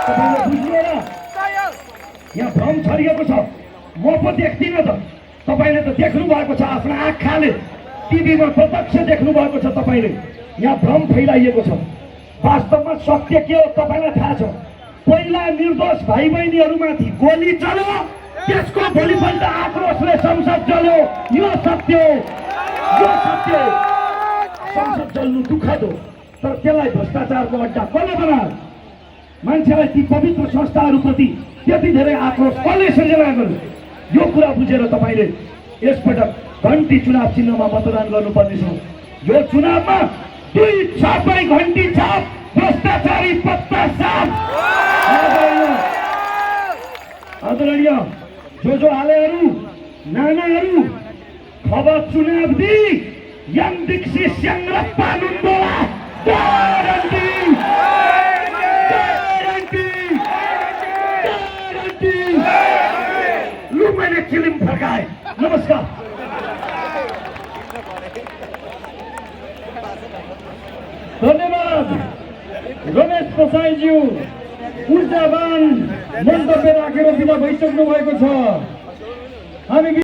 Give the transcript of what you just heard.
तपाईले बुझ्नु होला यहाँ भ्रम छरिएको छ म पो देख्दिनँ त तपाईले त देख्नु भएको छ आफ्नो आँखाले टिभीमा प्रत्यक्ष देख्नु भएको छ तपाईले यहाँ भ्रम फैलाइएको छ वास्तवमा सत्य के हो तपाईलाई थाहा छ पहिला निर्दोष भाइ बहिनीहरूमाथि गोली चल्यो त्यसको भोलिपल्ट आक्रोशले संसद जल्यो यो सत्य हो संसद जल्नु दुःखद हो तर त्यसलाई भ्रष्टाचारको अड्डा कसले बनायो मान्छेलाई ती पवित्र संस्थाहरूप्रति त्यति धेरै आक्रोश कसले सृजना गर्यो यो कुरा बुझेर तपाईले यसपटक घन्टी चुनाव चिन्हमा मतदान गर्नुपर्नेछ यो चुनावमा दुई छापै घन्टी छाप भ्रष्टाचारी पत्ता साफ आदरणीय जो हालेहरू नानाहरू खबर चुनाव दि यङ दीक्षित स्याङ्रप्पा नुन्दोला लु मैले चिलिम फर्काए नमस्कार धन्यवाद रमेश प्रसाईज्यू ऊर्जावान मन्तव्य राखेर बिदा भइसक्नु भएको छ हामी